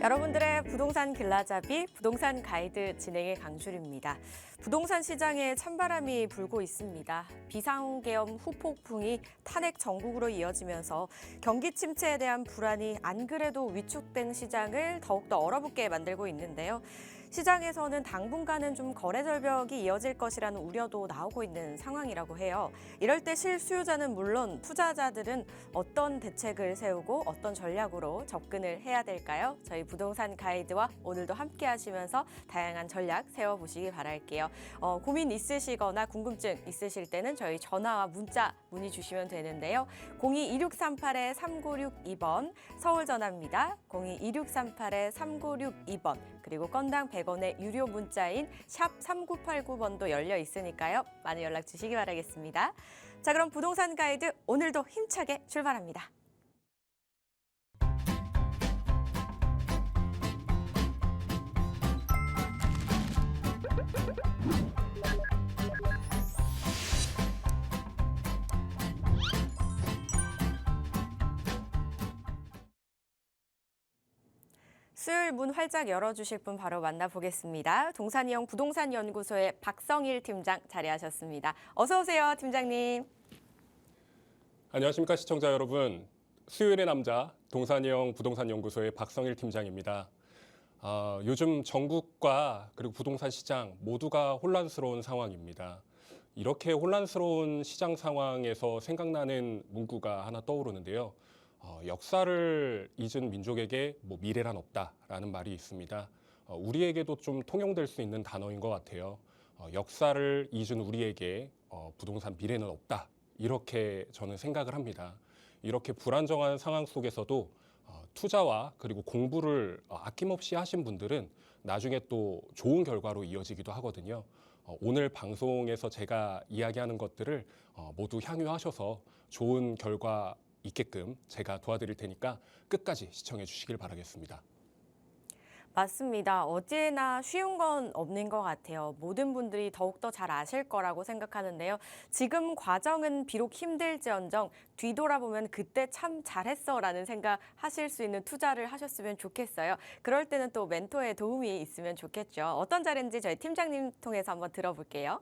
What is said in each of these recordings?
여러분들의 부동산 길라잡이 부동산 가이드 진행의 강주리입니다. 부동산 시장에 찬바람이 불고 있습니다. 비상계엄 후폭풍이 탄핵 정국으로 이어지면서 경기 침체에 대한 불안이 안 그래도 위축된 시장을 더욱더 얼어붙게 만들고 있는데요. 시장에서는 당분간은 좀 거래 절벽이 이어질 것이라는 우려도 나오고 있는 상황이라고 해요. 이럴 때 실수요자는 물론 투자자들은 어떤 대책을 세우고 어떤 전략으로 접근을 해야 될까요? 저희 부동산 가이드와 오늘도 함께 하시면서 다양한 전략 세워보시기 바랄게요. 고민 있으시거나 궁금증 있으실 때는 저희 전화와 문자 문의 주시면 되는데요. 02-2638-3962번 서울 전화입니다. 02-2638-3962번 그리고 건당 100원의 유료 문자인 샵 3989번도 열려 있으니까요. 많은 연락 주시기 바라겠습니다. 자, 그럼 부동산 가이드 오늘도 힘차게 출발합니다. 수요일 문 활짝 열어주실 분 바로 만나보겠습니다. 동산이형 부동산연구소의 박성일 팀장 자리하셨습니다. 어서 오세요, 팀장님. 안녕하십니까 시청자 여러분. 수요일의 남자 동산이형 부동산연구소의 박성일 팀장입니다. 요즘 전국과 그리고 부동산 시장 모두가 혼란스러운 상황입니다. 이렇게 혼란스러운 시장 상황에서 생각나는 문구가 하나 떠오르는데요. 역사를 잊은 민족에게 미래란 없다라는 말이 있습니다. 우리에게도 좀 통용될 수 있는 단어인 것 같아요. 역사를 잊은 우리에게 부동산 미래는 없다. 이렇게 저는 생각을 합니다. 이렇게 불안정한 상황 속에서도 투자와 그리고 공부를 아낌없이 하신 분들은 나중에 또 좋은 결과로 이어지기도 하거든요. 오늘 방송에서 제가 이야기하는 것들을 모두 향유하셔서 좋은 결과 있게끔 제가 도와드릴 테니까 끝까지 시청해 주시길 바라겠습니다. 맞습니다. 어디에나 쉬운 건 없는 것 같아요. 모든 분들이 더욱더 잘 아실 거라고 생각하는데요. 지금 과정은 비록 힘들지언정 뒤돌아보면 그때 참 잘했어라는 생각하실 수 있는 투자를 하셨으면 좋겠어요. 그럴 때는 또 멘토의 도움이 있으면 좋겠죠. 어떤 자리인지 저희 팀장님 통해서 한번 들어볼게요.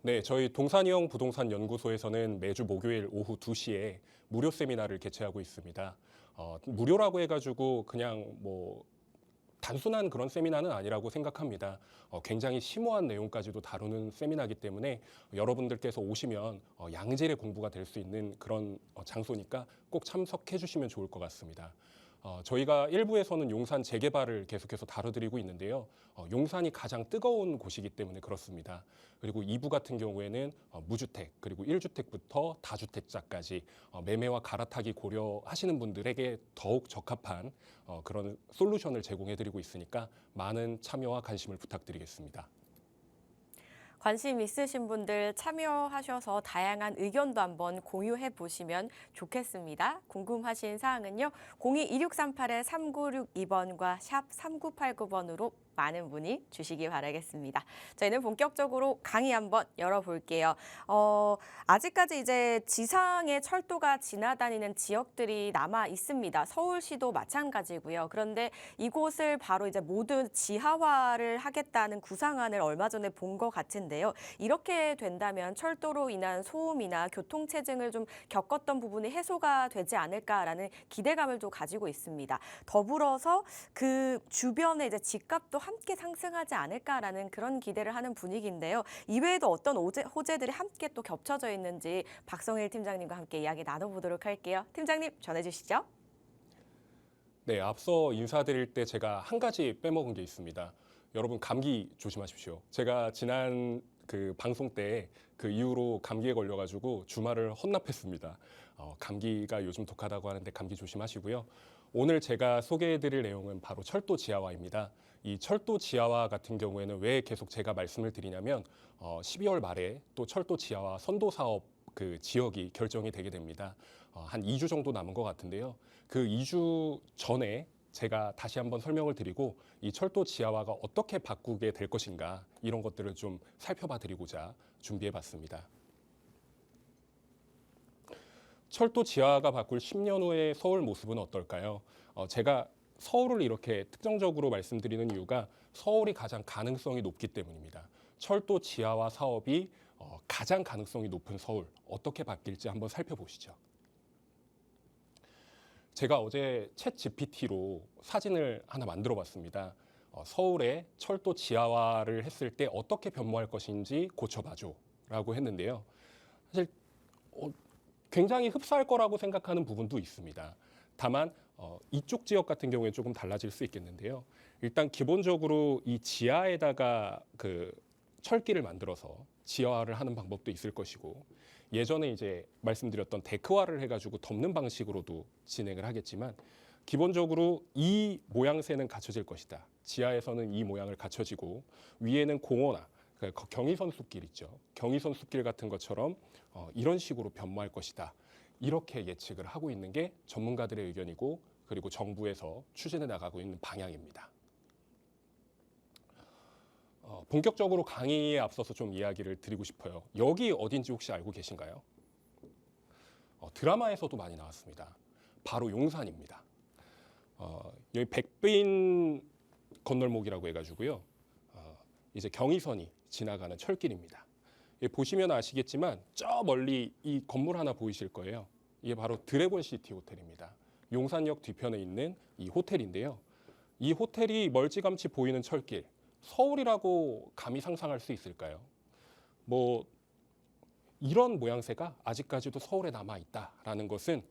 네, 저희 동산이형 부동산 연구소에서는 매주 목요일 오후 2시에 무료 세미나를 개최하고 있습니다. 무료라고 해가지고 그냥 단순한 그런 세미나는 아니라고 생각합니다. 굉장히 심오한 내용까지도 다루는 세미나이기 때문에 여러분들께서 오시면 양질의 공부가 될 수 있는 그런 장소니까 꼭 참석해 주시면 좋을 것 같습니다. 저희가 1부에서는 용산 재개발을 계속해서 다뤄드리고 있는데요. 용산이 가장 뜨거운 곳이기 때문에 그렇습니다. 그리고 2부 같은 경우에는 무주택 그리고 1주택부터 다주택자까지 매매와 갈아타기 고려하시는 분들에게 더욱 적합한 그런 솔루션을 제공해드리고 있으니까 많은 참여와 관심을 부탁드리겠습니다. 관심 있으신 분들 참여하셔서 다양한 의견도 한번 공유해 보시면 좋겠습니다. 궁금하신 사항은요. 02-2638-3962번과 샵 3989번으로 많은 문의 주시기 바라겠습니다. 저희는 본격적으로 강의 한번 열어볼게요. 아직까지 이제 지상의 철도가 지나다니는 지역들이 남아 있습니다. 서울시도 마찬가지고요. 그런데 이곳을 바로 이제 모두 지하화를 하겠다는 구상안을 얼마 전에 본 것 같은데요. 이렇게 된다면 철도로 인한 소음이나 교통체증을 좀 겪었던 부분이 해소가 되지 않을까라는 기대감을 또 가지고 있습니다. 더불어서 그 주변에 이제 집값도 함께 상승하지 않을까라는 그런 기대를 하는 분위기인데요. 이외에도 어떤 호재들이 함께 또 겹쳐져 있는지 박성일 팀장님과 함께 이야기 나눠보도록 할게요. 팀장님 전해주시죠. 네, 앞서 인사드릴 때 제가 한 가지 빼먹은 게 있습니다. 여러분 감기 조심하십시오. 제가 지난 그 방송 때 그 이후로 감기에 걸려가지고 주말을 헌납했습니다. 감기가 요즘 독하다고 하는데 감기 조심하시고요. 오늘 제가 소개해드릴 내용은 바로 철도 지하화입니다. 이 철도 지하화 같은 경우에는 왜 계속 제가 말씀을 드리냐면 12월 말에 또 철도 지하화 선도 사업 그 지역이 결정이 되게 됩니다. 한 2주 정도 남은 것 같은데요. 그 2주 전에 제가 다시 한번 설명을 드리고 이 철도 지하화가 어떻게 바꾸게 될 것인가 이런 것들을 좀 살펴봐 드리고자 준비해 봤습니다. 철도 지하가 바꿀 10년 후의 서울 모습은 어떨까요? 제가 서울을 이렇게 특정적으로 말씀드리는 이유가 서울이 가장 가능성이 높기 때문입니다. 철도 지하화 사업이 가장 가능성이 높은 서울, 어떻게 바뀔지 한번 살펴보시죠. 제가 어제 챗 GPT로 사진을 하나 만들어 봤습니다. 서울의 철도 지하화를 했을 때 어떻게 변모할 것인지 고쳐봐줘 라고 했는데요. 사실 굉장히 흡사할 거라고 생각하는 부분도 있습니다. 다만 이쪽 지역 같은 경우에 조금 달라질 수 있겠는데요. 일단 기본적으로 이 지하에다가 그 철길을 만들어서 지하화를 하는 방법도 있을 것이고, 예전에 이제 말씀드렸던 데크화를 해가지고 덮는 방식으로도 진행을 하겠지만, 기본적으로 이 모양새는 갖춰질 것이다. 지하에서는 이 모양을 갖춰지고 위에는 공원화, 그러니까 경의선 숲길 있죠. 경의선 숲길 같은 것처럼 이런 식으로 변모할 것이다. 이렇게 예측을 하고 있는 게 전문가들의 의견이고, 그리고 정부에서 추진해 나가고 있는 방향입니다. 본격적으로 강의에 앞서서 좀 이야기를 드리고 싶어요. 여기 어딘지 혹시 알고 계신가요? 드라마에서도 많이 나왔습니다. 바로 용산입니다. 여기 백빈 건널목이라고 해가지고요. 이제 경의선이 지나가는 철길입니다. 보시면 아시겠지만 저 멀리 이 건물 하나 보이실 거예요. 이게 바로 드래곤시티 호텔입니다. 용산역 뒤편에 있는 이 호텔인데요. 이 호텔이 멀찌감치 보이는 철길, 서울이라고 감히 상상할 수 있을까요? 뭐 이런 모양새가 아직까지도 서울에 남아 있다라는 것은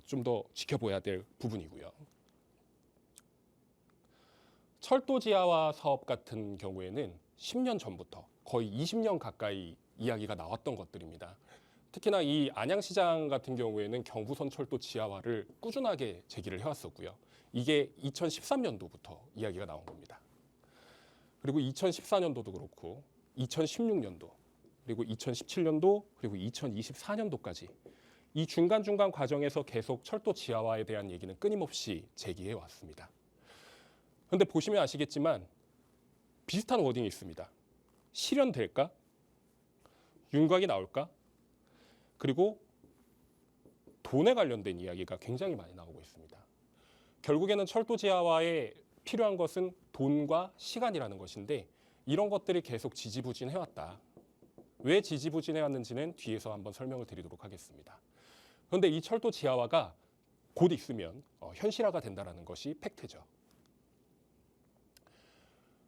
좀 더 지켜봐야 될 부분이고요. 철도 지하화 사업 같은 경우에는 10년 전부터 거의 20년 가까이 이야기가 나왔던 것들입니다. 특히나 이 안양시장 같은 경우에는 경부선 철도 지하화를 꾸준하게 제기를 해왔었고요. 이게 2013년도부터 이야기가 나온 겁니다. 그리고 2014년도도 그렇고 2016년도, 그리고 2017년도, 그리고 2024년도까지 이 중간중간 과정에서 계속 철도 지하화에 대한 얘기는 끊임없이 제기해 왔습니다. 그런데 보시면 아시겠지만 비슷한 워딩이 있습니다. 실현될까? 윤곽이 나올까? 그리고 돈에 관련된 이야기가 굉장히 많이 나오고 있습니다. 결국에는 철도 지하화에 필요한 것은 돈과 시간이라는 것인데, 이런 것들이 계속 지지부진해왔다. 왜 지지부진해왔는지는 뒤에서 한번 설명을 드리도록 하겠습니다. 그런데 이 철도 지하화가 곧 있으면 현실화가 된다는 것이 팩트죠.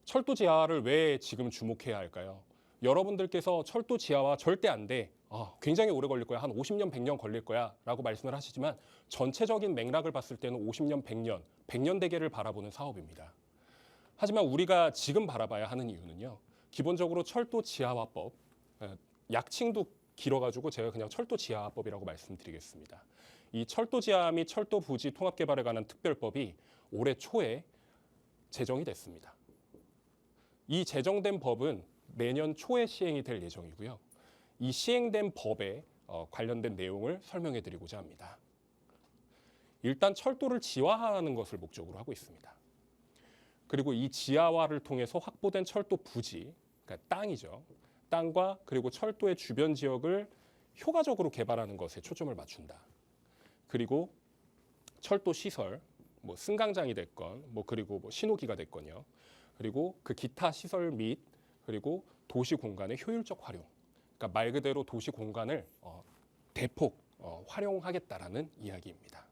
철도 지하화를 왜 지금 주목해야 할까요? 여러분들께서 철도 지하화 절대 안 돼, 굉장히 오래 걸릴 거야, 한 50년, 100년 걸릴 거야 라고 말씀을 하시지만, 전체적인 맥락을 봤을 때는 50년, 100년 대계를 바라보는 사업입니다. 하지만 우리가 지금 바라봐야 하는 이유는요, 기본적으로 철도 지하화법, 약칭도 길어가지고 제가 그냥 철도 지하화법이라고 말씀드리겠습니다. 이 철도 지하 및 철도 부지 통합 개발에 관한 특별법이 올해 초에 제정이 됐습니다. 이 제정된 법은 내년 초에 시행이 될 예정이고요. 이 시행된 법에 관련된 내용을 설명해 드리고자 합니다. 일단 철도를 지하화하는 것을 목적으로 하고 있습니다. 그리고 이 지하화를 통해서 확보된 철도 부지, 그러니까 땅이죠. 땅과 그리고 철도의 주변 지역을 효과적으로 개발하는 것에 초점을 맞춘다. 그리고 철도 시설, 뭐 승강장이 됐건, 그리고 신호기가 됐건요. 그리고 그 기타 시설 및 그리고 도시 공간의 효율적 활용. 그러니까 말 그대로 도시 공간을 대폭 활용하겠다라는 이야기입니다.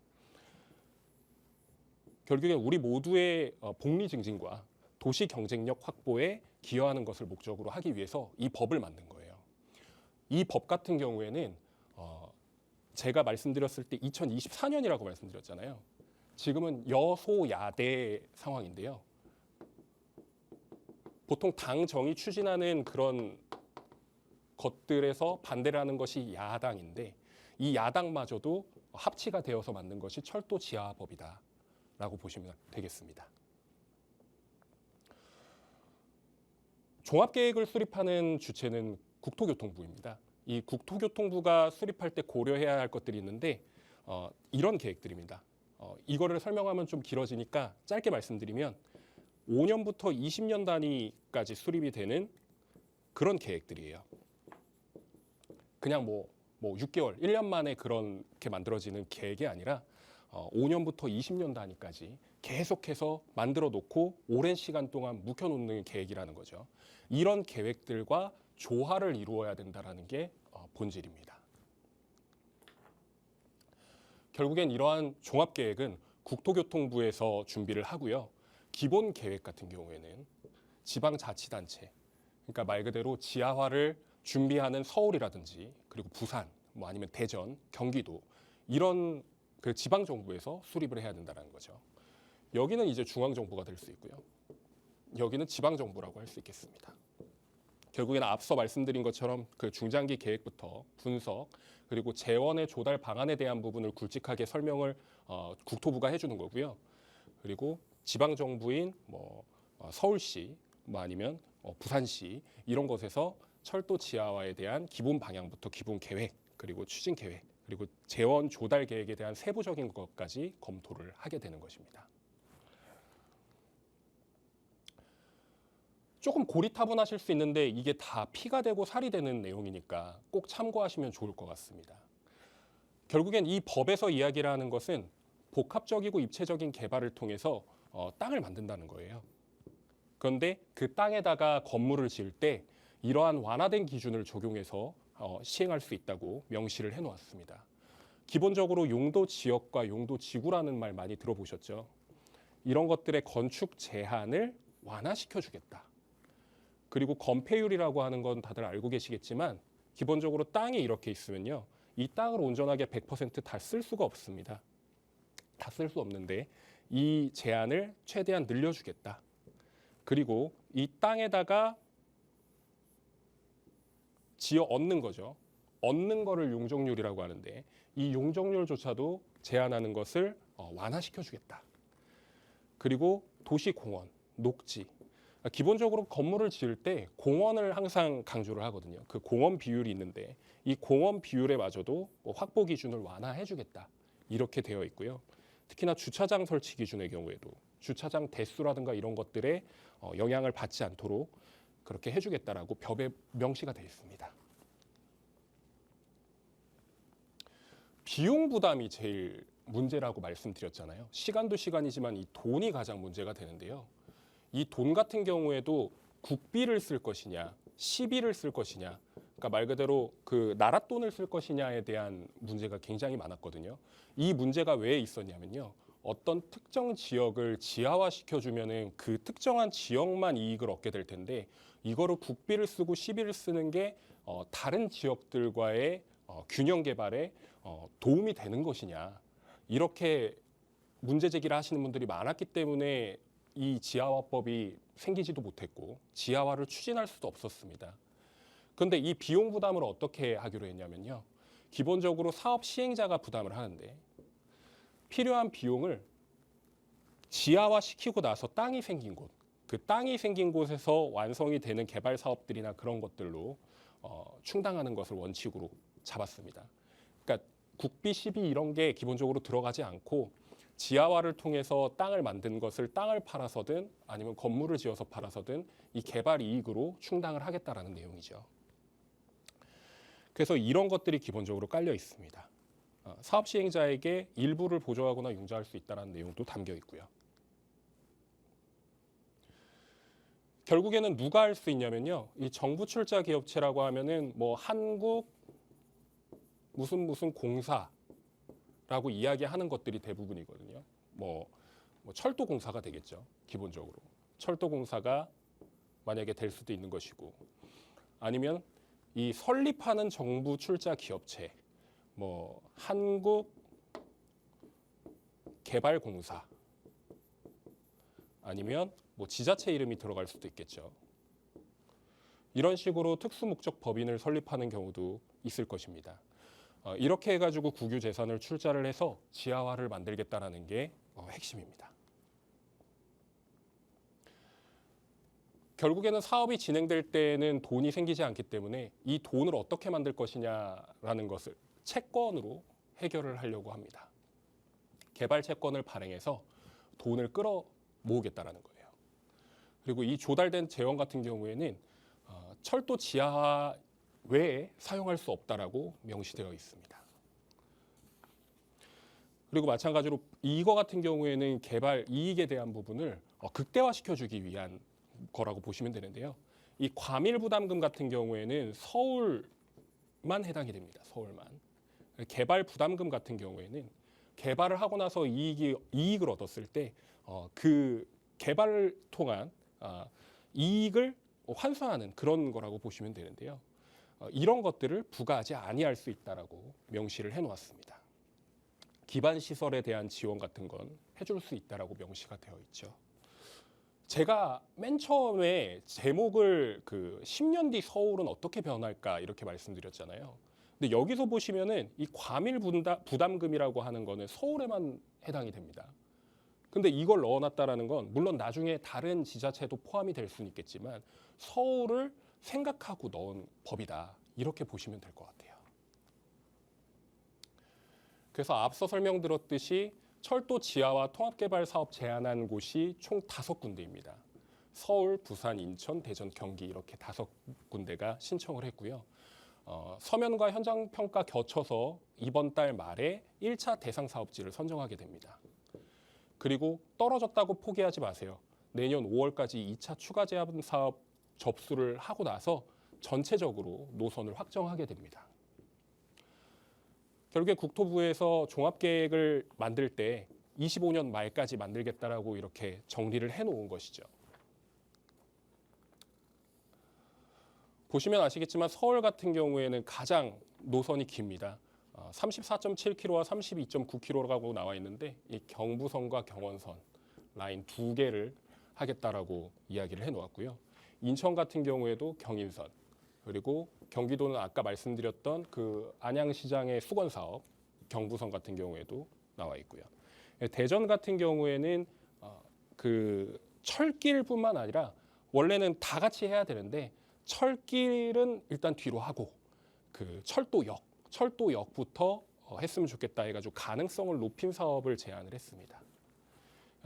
결국에 우리 모두의 복리 증진과 도시 경쟁력 확보에 기여하는 것을 목적으로 하기 위해서 이 법을 만든 거예요. 이 법 같은 경우에는 제가 말씀드렸을 때 2024년이라고 말씀드렸잖아요. 지금은 여소야대 상황인데요. 보통 당 정이 추진하는 그런 것들에서 반대를 하는 것이 야당인데, 이 야당마저도 합치가 되어서 만든 것이 철도 지하화법이다 라고 보시면 되겠습니다. 종합계획을 수립하는 주체는 국토교통부입니다. 이 국토교통부가 수립할 때 고려해야 할 것들이 있는데 이런 계획들입니다. 이거를 설명하면 좀 길어지니까 짧게 말씀드리면 5년부터 20년 단위까지 수립이 되는 그런 계획들이에요. 그냥 뭐 6개월, 1년 만에 그렇게 만들어지는 계획이 아니라 5년부터 20년 단위까지 계속해서 만들어 놓고 오랜 시간 동안 묵혀 놓는 계획이라는 거죠. 이런 계획들과 조화를 이루어야 된다는 게 본질입니다. 결국엔 이러한 종합계획은 국토교통부에서 준비를 하고요. 기본 계획 같은 경우에는 지방자치단체, 그러니까 말 그대로 지하화를 준비하는 서울이라든지 그리고 부산, 뭐 아니면 대전, 경기도 이런 그 지방 정부에서 수립을 해야 된다는 거죠. 여기는 이제 중앙 정부가 될 수 있고요. 여기는 지방 정부라고 할 수 있겠습니다. 결국에는 앞서 말씀드린 것처럼 그 중장기 계획부터 분석 그리고 재원의 조달 방안에 대한 부분을 굵직하게 설명을 국토부가 해주는 거고요. 그리고 지방 정부인 뭐 서울시, 뭐 아니면 부산시 이런 곳에서 철도 지하화에 대한 기본 방향부터 기본 계획 그리고 추진 계획 그리고 재원 조달 계획에 대한 세부적인 것까지 검토를 하게 되는 것입니다. 조금 고리타분하실 수 있는데 이게 다 피가 되고 살이 되는 내용이니까 꼭 참고하시면 좋을 것 같습니다. 결국엔 이 법에서 이야기를 하는 것은 복합적이고 입체적인 개발을 통해서 땅을 만든다는 거예요. 그런데 그 땅에다가 건물을 지을 때 이러한 완화된 기준을 적용해서 시행할 수 있다고 명시를 해놓았습니다. 기본적으로 용도 지역과 용도 지구라는 말 많이 들어보셨죠? 이런 것들의 건축 제한을 완화시켜주겠다. 그리고 건폐율이라고 하는 건 다들 알고 계시겠지만 기본적으로 땅이 이렇게 있으면요. 이 땅을 온전하게 100% 다 쓸 수가 없습니다. 다 쓸 수 없는데 이 제한을 최대한 늘려주겠다. 그리고 이 땅에다가 지어 얻는 거죠. 얻는 거를 용적률이라고 하는데 이 용적률조차도 제한하는 것을 완화시켜주겠다. 그리고 도시공원, 녹지. 기본적으로 건물을 지을 때 공원을 항상 강조를 하거든요. 그 공원 비율이 있는데 이 공원 비율에 마저도 확보 기준을 완화해주겠다. 이렇게 되어 있고요. 특히나 주차장 설치 기준의 경우에도 주차장 대수라든가 이런 것들에 영향을 받지 않도록 그렇게 해주겠다라고 법에 명시가 되어 있습니다. 비용 부담이 제일 문제라고 말씀드렸잖아요. 시간도 시간이지만 이 돈이 가장 문제가 되는데요. 이 돈 같은 경우에도 국비를 쓸 것이냐, 시비를 쓸 것이냐, 그러니까 말 그대로 그 나라 돈을 쓸 것이냐에 대한 문제가 굉장히 많았거든요. 이 문제가 왜 있었냐면요. 어떤 특정 지역을 지하화시켜주면은 그 특정한 지역만 이익을 얻게 될 텐데 이거를 국비를 쓰고 시비를 쓰는 게 다른 지역들과의 균형 개발에 도움이 되는 것이냐 이렇게 문제 제기를 하시는 분들이 많았기 때문에 이 지하화법이 생기지도 못했고 지하화를 추진할 수도 없었습니다. 그런데 이 비용 부담을 어떻게 하기로 했냐면요. 기본적으로 사업 시행자가 부담을 하는데 필요한 비용을 지하화시키고 나서 땅이 생긴 곳, 그 땅이 생긴 곳에서 완성이 되는 개발 사업들이나 그런 것들로 충당하는 것을 원칙으로 잡았습니다. 그러니까 국비, 시비 이런 게 기본적으로 들어가지 않고 지하화를 통해서 땅을 만든 것을 땅을 팔아서든 아니면 건물을 지어서 팔아서든 이 개발 이익으로 충당을 하겠다라는 내용이죠. 그래서 이런 것들이 기본적으로 깔려 있습니다. 사업 시행자에게 일부를 보조하거나 융자할 수 있다는 내용도 담겨 있고요. 결국에는 누가 할 수 있냐면요. 이 정부 출자 기업체라고 하면은 뭐 한국 무슨 공사라고 이야기하는 것들이 대부분이거든요. 뭐 철도공사가 되겠죠. 기본적으로. 철도공사가 만약에 될 수도 있는 것이고 아니면 이 설립하는 정부 출자 기업체 뭐 한국개발공사 아니면 뭐 지자체 이름이 들어갈 수도 있겠죠. 이런 식으로 특수목적 법인을 설립하는 경우도 있을 것입니다. 이렇게 해가지고 국유재산을 출자를 해서 지하화를 만들겠다라는 게 핵심입니다. 결국에는 사업이 진행될 때는 돈이 생기지 않기 때문에 이 돈을 어떻게 만들 것이냐라는 것을 채권으로 해결을 하려고 합니다. 개발 채권을 발행해서 돈을 끌어 모으겠다라는 거예요. 그리고 이 조달된 재원 같은 경우에는 철도 지하화 외에 사용할 수 없다라고 명시되어 있습니다. 그리고 마찬가지로 이거 같은 경우에는 개발 이익에 대한 부분을 극대화시켜주기 위한 거라고 보시면 되는데요. 이 과밀 부담금 같은 경우에는 서울만 해당이 됩니다. 서울만. 개발 부담금 같은 경우에는 개발을 하고 나서 이익을 얻었을 때 그 개발을 통한 이익을 환수하는 그런 거라고 보시면 되는데요. 이런 것들을 부과하지 아니할 수 있다라고 명시를 해놓았습니다. 기반 시설에 대한 지원 같은 건 해줄 수 있다라고 명시가 되어 있죠. 제가 맨 처음에 제목을 10년 뒤 서울은 어떻게 변할까 이렇게 말씀드렸잖아요. 근데 여기서 보시면은 이 과밀 부담금이라고 하는 거는 서울에만 해당이 됩니다. 근데 이걸 넣어놨다라는 건 물론 나중에 다른 지자체도 포함이 될 수는 있겠지만 서울을 생각하고 넣은 법이다. 이렇게 보시면 될 것 같아요. 그래서 앞서 설명드렸듯이 철도 지하화 통합개발 사업 제안한 곳이 총 5군데입니다. 서울, 부산, 인천, 대전, 경기 이렇게 5군데가 신청을 했고요. 서면과 현장 평가 거쳐서 이번 달 말에 1차 대상 사업지를 선정하게 됩니다. 그리고 떨어졌다고 포기하지 마세요. 내년 5월까지 2차 추가 제한 사업 접수를 하고 나서 전체적으로 노선을 확정하게 됩니다. 결국에 국토부에서 종합계획을 만들 때 25년 말까지 만들겠다라고 이렇게 정리를 해놓은 것이죠. 보시면 아시겠지만 서울 같은 경우에는 가장 노선이 깁니다. 34.7km와 32.9km라고 나와 있는데 이 경부선과 경원선 라인 2개를 하겠다라고 이야기를 해놓았고요. 인천 같은 경우에도 경인선 그리고 경기도는 아까 말씀드렸던 그 안양시장의 수건 사업 경부선 같은 경우에도 나와 있고요. 대전 같은 경우에는 그 철길뿐만 아니라 원래는 다 같이 해야 되는데 철길은 일단 뒤로 하고 그 철도역부터 했으면 좋겠다 해가지고 가능성을 높인 사업을 제안을 했습니다.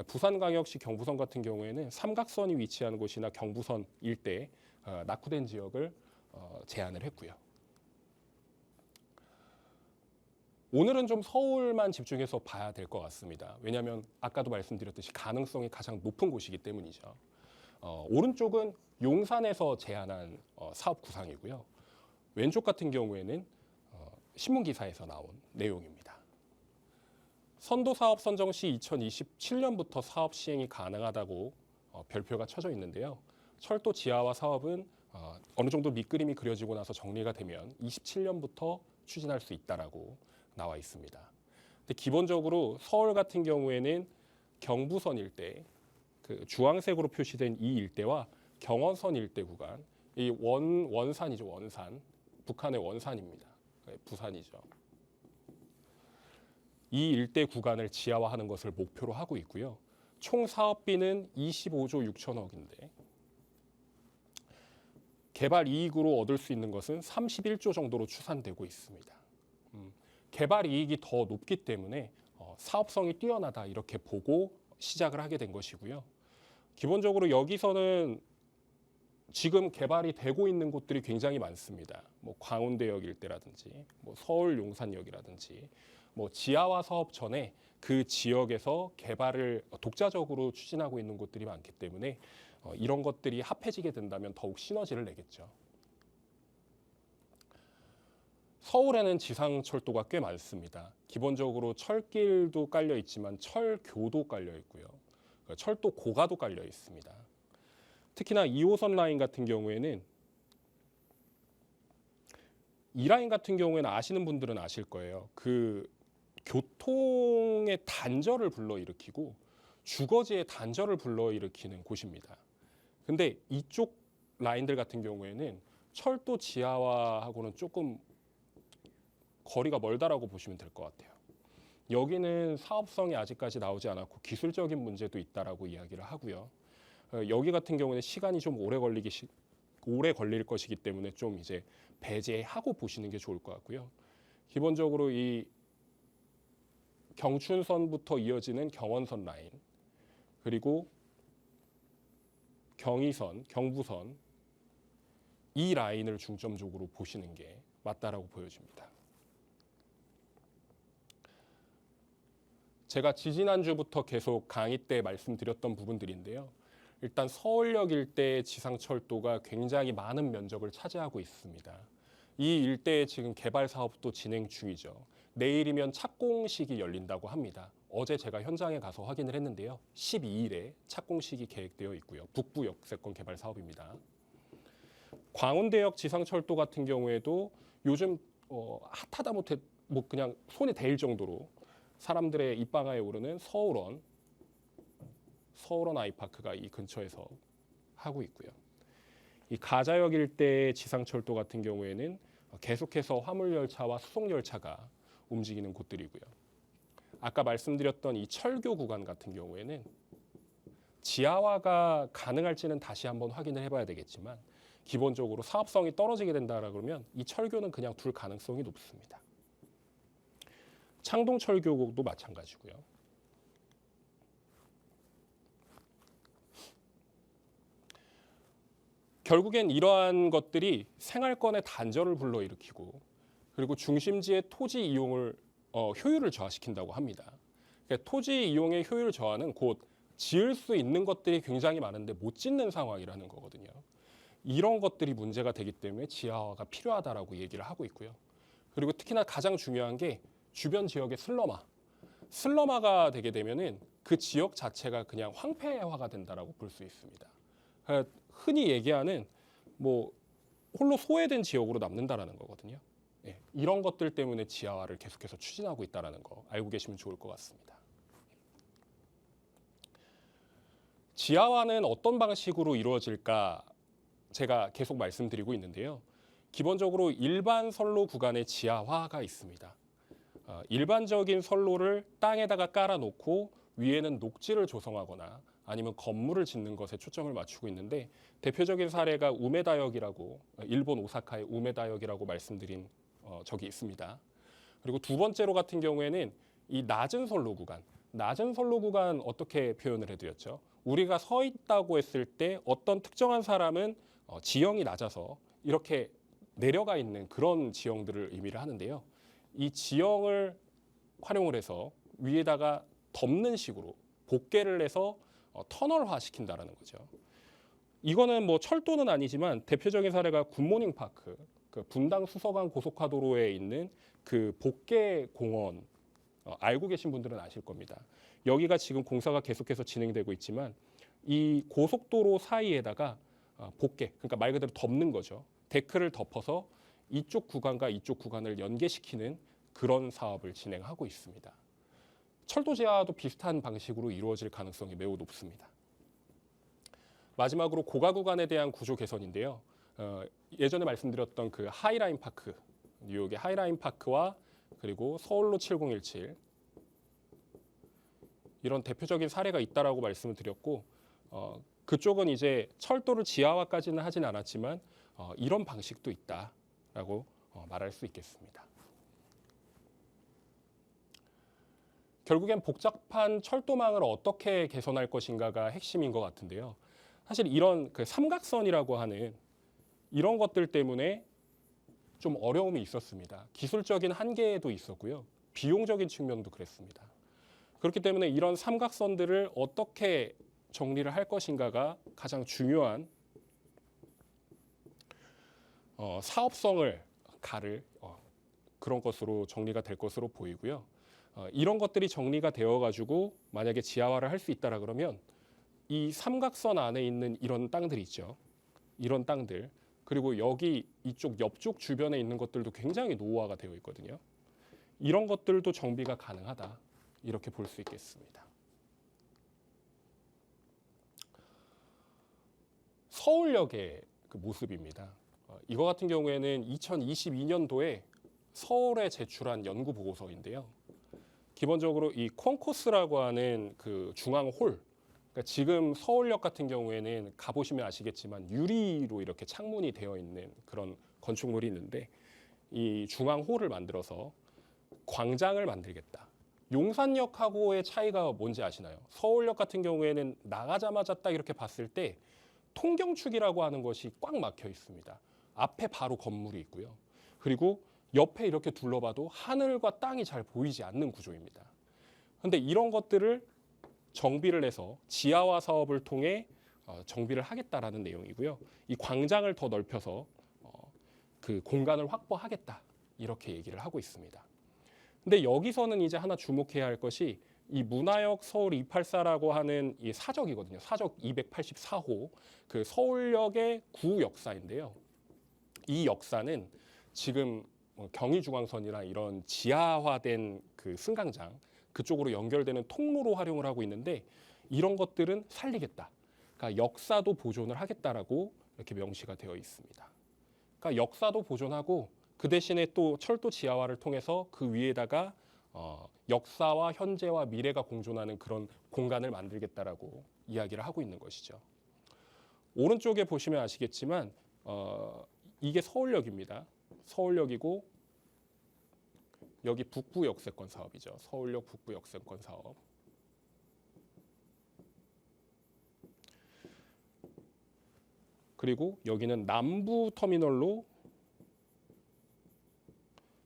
부산광역시 경부선 같은 경우에는 삼각선이 위치하는 곳이나 경부선 일대에 낙후된 지역을 제안을 했고요. 오늘은 좀 서울만 집중해서 봐야 될 것 같습니다. 왜냐하면 아까도 말씀드렸듯이 가능성이 가장 높은 곳이기 때문이죠. 오른쪽은 용산에서 제안한 사업 구상이고요. 왼쪽 같은 경우에는 신문기사에서 나온 내용입니다. 선도사업 선정 시 2027년부터 사업 시행이 가능하다고 별표가 쳐져 있는데요. 철도 지하화 사업은 어느 정도 밑그림이 그려지고 나서 정리가 되면 27년부터 추진할 수 있다라고 나와 있습니다. 근데 기본적으로 서울 같은 경우에는 경부선 일대, 그 주황색으로 표시된 이 일대와 경원선 일대 구간, 이 원산이죠, 원산. 북한의 원산입니다. 부산이죠. 이 일대 구간을 지하화하는 것을 목표로 하고 있고요. 총 사업비는 25조 6천억인데 개발 이익으로 얻을 수 있는 것은 31조 정도로 추산되고 있습니다. 개발 이익이 더 높기 때문에 사업성이 뛰어나다 이렇게 보고 시작을 하게 된 것이고요. 기본적으로 여기서는 지금 개발이 되고 있는 곳들이 굉장히 많습니다. 뭐 광운대역 일대라든지, 뭐 서울 용산역이라든지, 뭐 지하화 사업 전에 그 지역에서 개발을 독자적으로 추진하고 있는 곳들이 많기 때문에 이런 것들이 합해지게 된다면 더욱 시너지를 내겠죠. 서울에는 지상철도가 꽤 많습니다. 기본적으로 철길도 깔려 있지만 철교도 깔려 있고요. 철도 고가도 깔려 있습니다. 특히나 2호선 라인 같은 경우에는 이 라인 같은 경우에는 아시는 분들은 아실 거예요. 그 교통의 단절을 불러일으키고 주거지의 단절을 불러일으키는 곳입니다. 근데 이쪽 라인들 같은 경우에는 철도 지하화하고는 조금 거리가 멀다라고 보시면 될 것 같아요. 여기는 사업성이 아직까지 나오지 않았고 기술적인 문제도 있다라고 이야기를 하고요. 여기 같은 경우는 시간이 좀 오래 걸릴 것이기 때문에 좀 이제 배제하고 보시는 게 좋을 것 같고요. 기본적으로 이 경춘선부터 이어지는 경원선 라인, 그리고 경의선, 경부선, 이 라인을 중점적으로 보시는 게 맞다라고 보여집니다. 제가 지지난주부터 계속 강의 때 말씀드렸던 부분들인데요. 일단 서울역 일대의 지상철도가 굉장히 많은 면적을 차지하고 있습니다. 이 일대에 지금 개발 사업도 진행 중이죠. 내일이면 착공식이 열린다고 합니다. 어제 제가 현장에 가서 확인을 했는데요. 12일에 착공식이 계획되어 있고요. 북부 역세권 개발 사업입니다. 광운대역 지상철도 같은 경우에도 요즘 핫하다 못해 뭐 그냥 손에 댈 정도로 사람들의 입방아에 오르는 서울원 아이파크가 이 근처에서 하고 있고요. 이 가자역 일대의 지상철도 같은 경우에는 계속해서 화물열차와 수송열차가 움직이는 곳들이고요. 아까 말씀드렸던 이 철교 구간 같은 경우에는 지하화가 가능할지는 다시 한번 확인을 해봐야 되겠지만 기본적으로 사업성이 떨어지게 된다라 그러면 이 철교는 그냥 둘 가능성이 높습니다. 창동철교도 마찬가지고요. 결국엔 이러한 것들이 생활권의 단절을 불러일으키고 그리고 중심지의 토지 이용을 효율을 저하시킨다고 합니다. 그러니까 토지 이용의 효율 저하는 곧 지을 수 있는 것들이 굉장히 많은데 못 짓는 상황이라는 거거든요. 이런 것들이 문제가 되기 때문에 지하화가 필요하다라고 얘기를 하고 있고요. 그리고 특히나 가장 중요한 게 주변 지역의 슬럼화가 되게 되면은 그 지역 자체가 그냥 황폐화가 된다라고 볼 수 있습니다. 그러니까 흔히 얘기하는 뭐 홀로 소외된 지역으로 남는다라는 거거든요. 예, 이런 것들 때문에 지하화를 계속해서 추진하고 있다라는 거 알고 계시면 좋을 것 같습니다. 지하화는 어떤 방식으로 이루어질까 제가 계속 말씀드리고 있는데요. 기본적으로 일반 선로 구간에 지하화가 있습니다. 일반적인 선로를 땅에다가 깔아놓고 위에는 녹지를 조성하거나 아니면 건물을 짓는 것에 초점을 맞추고 있는데 대표적인 사례가 우메다역이라고 일본 오사카의 우메다역이라고 말씀드린 적이 있습니다. 그리고 두 번째로 같은 경우에는 이 낮은 선로 구간 어떻게 표현을 해드렸죠? 우리가 서 있다고 했을 때 어떤 특정한 사람은 지형이 낮아서 이렇게 내려가 있는 그런 지형들을 의미를 하는데요. 이 지형을 활용을 해서 위에다가 덮는 식으로 복개를 해서 터널화 시킨다라는 거죠. 이거는 뭐 철도는 아니지만 대표적인 사례가 굿모닝 파크, 그 분당 수서간 고속화도로에 있는 그 복개 공원 알고 계신 분들은 아실 겁니다. 여기가 지금 공사가 계속해서 진행되고 있지만 이 고속도로 사이에다가 복개, 그러니까 말 그대로 덮는 거죠. 데크를 덮어서 이쪽 구간과 이쪽 구간을 연계시키는 그런 사업을 진행하고 있습니다. 철도 지하도 비슷한 방식으로 이루어질 가능성이 매우 높습니다. 마지막으로 고가 구간에 대한 구조 개선인데요. 예전에 말씀드렸던 그 하이라인 파크, 뉴욕의 하이라인 파크와 그리고 서울로 7017 이런 대표적인 사례가 있다라고 말씀을 드렸고 그쪽은 이제 철도를 지하화까지는 하진 않았지만 이런 방식도 있다라고 말할 수 있겠습니다. 결국엔 복잡한 철도망을 어떻게 개선할 것인가가 핵심인 것 같은데요. 사실 이런 그 삼각선이라고 하는 이런 것들 때문에 좀 어려움이 있었습니다. 기술적인 한계도 있었고요. 비용적인 측면도 그랬습니다. 그렇기 때문에 이런 삼각선들을 어떻게 정리를 할 것인가가 가장 중요한 사업성을 가를 그런 것으로 정리가 될 것으로 보이고요. 이런 것들이 정리가 되어가지고 만약에 지하화를 할 수 있다라 그러면 이 삼각선 안에 있는 이런 땅들 있죠. 이런 땅들 그리고 여기 이쪽 옆쪽 주변에 있는 것들도 굉장히 노후화가 되어 있거든요. 이런 것들도 정비가 가능하다 이렇게 볼 수 있겠습니다. 서울역의 그 모습입니다. 이거 같은 경우에는 2022년도에 서울에 제출한 연구 보고서인데요. 기본적으로 이 콘코스라고 하는 그 중앙홀, 그러니까 지금 서울역 같은 경우에는 가보시면 아시겠지만 유리로 이렇게 창문이 되어 있는 그런 건축물이 있는데 이 중앙홀을 만들어서 광장을 만들겠다. 용산역하고의 차이가 뭔지 아시나요? 서울역 같은 경우에는 나가자마자 딱 이렇게 봤을 때 통경축이라고 하는 것이 꽉 막혀 있습니다. 앞에 바로 건물이 있고요. 그리고 옆에 이렇게 둘러봐도 하늘과 땅이 잘 보이지 않는 구조입니다. 그런데 이런 것들을 정비를 해서 지하화 사업을 통해 정비를 하겠다라는 내용이고요. 이 광장을 더 넓혀서 그 공간을 확보하겠다 이렇게 얘기를 하고 있습니다. 근데 여기서는 이제 하나 주목해야 할 것이 이 문화역 서울 284라고 하는 이 사적이거든요. 사적 284호 그 서울역의 구역사인데요. 이 역사는 지금 경의중앙선이랑 이런 지하화된 그 승강장 그쪽으로 연결되는 통로로 활용을 하고 있는데 이런 것들은 살리겠다. 그러니까 역사도 보존을 하겠다라고 이렇게 명시가 되어 있습니다. 그러니까 역사도 보존하고 그 대신에 또 철도 지하화를 통해서 그 위에다가 역사와 현재와 미래가 공존하는 그런 공간을 만들겠다라고 이야기를 하고 있는 것이죠. 오른쪽에 보시면 아시겠지만 이게 서울역입니다. 서울역이고 여기 북부 역세권 사업이죠. 서울역 북부 역세권 사업. 그리고 여기는 남부 터미널로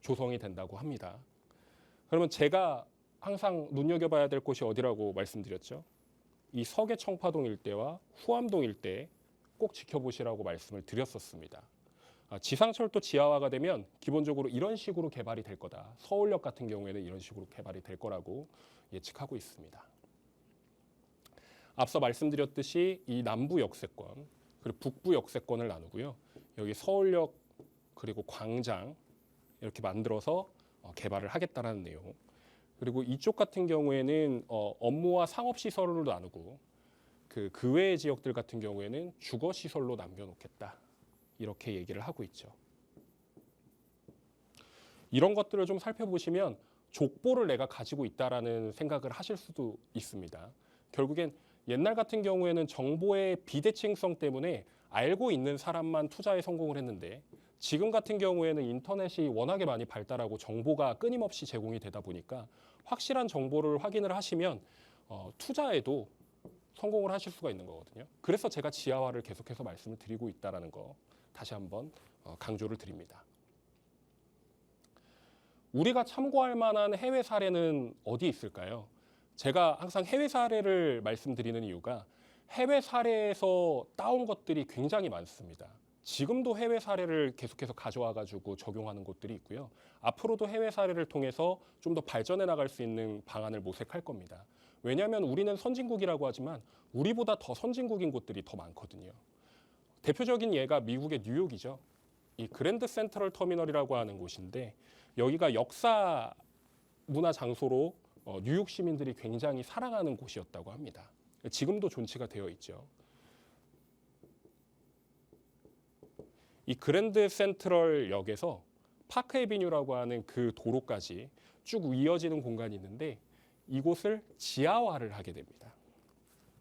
조성이 된다고 합니다. 그러면 제가 항상 눈여겨봐야 될 곳이 어디라고 말씀드렸죠? 이 서계 청파동 일대와 후암동 일대 꼭 지켜보시라고 말씀을 드렸었습니다. 지상철도 지하화가 되면 기본적으로 이런 식으로 개발이 될 거다. 서울역 같은 경우에는 이런 식으로 개발이 될 거라고 예측하고 있습니다. 앞서 말씀드렸듯이 이 남부 역세권 그리고 북부 역세권을 나누고요. 여기 서울역 그리고 광장 이렇게 만들어서 개발을 하겠다라는 내용. 그리고 이쪽 같은 경우에는 업무와 상업시설로 나누고 그 외의 지역들 같은 경우에는 주거시설로 남겨놓겠다. 이렇게 얘기를 하고 있죠. 이런 것들을 좀 살펴보시면 족보를 내가 가지고 있다라는 생각을 하실 수도 있습니다. 결국엔 옛날 같은 경우에는 정보의 비대칭성 때문에 알고 있는 사람만 투자에 성공을 했는데 지금 같은 경우에는 인터넷이 워낙에 많이 발달하고 정보가 끊임없이 제공이 되다 보니까 확실한 정보를 확인을 하시면 투자에도 성공을 하실 수가 있는 거거든요. 그래서 제가 지하화를 계속해서 말씀을 드리고 있다는 거 다시 한번 강조를 드립니다. 우리가 참고할 만한 해외 사례는 어디 있을까요? 제가 항상 해외 사례를 말씀드리는 이유가 해외 사례에서 따온 것들이 굉장히 많습니다. 지금도 해외 사례를 계속해서 가져와 가지고 적용하는 곳들이 있고요. 앞으로도 해외 사례를 통해서 좀 더 발전해 나갈 수 있는 방안을 모색할 겁니다. 왜냐하면 우리는 선진국이라고 하지만 우리보다 더 선진국인 곳들이 더 많거든요. 대표적인 예가 미국의 뉴욕이죠. 이 그랜드 센트럴 터미널이라고 하는 곳인데 여기가 역사 문화 장소로 뉴욕 시민들이 굉장히 사랑하는 곳이었다고 합니다. 지금도 존치가 되어 있죠. 이 그랜드 센트럴 역에서 파크 에비뉴라고 하는 그 도로까지 쭉 이어지는 공간이 있는데 이곳을 지하화를 하게 됩니다.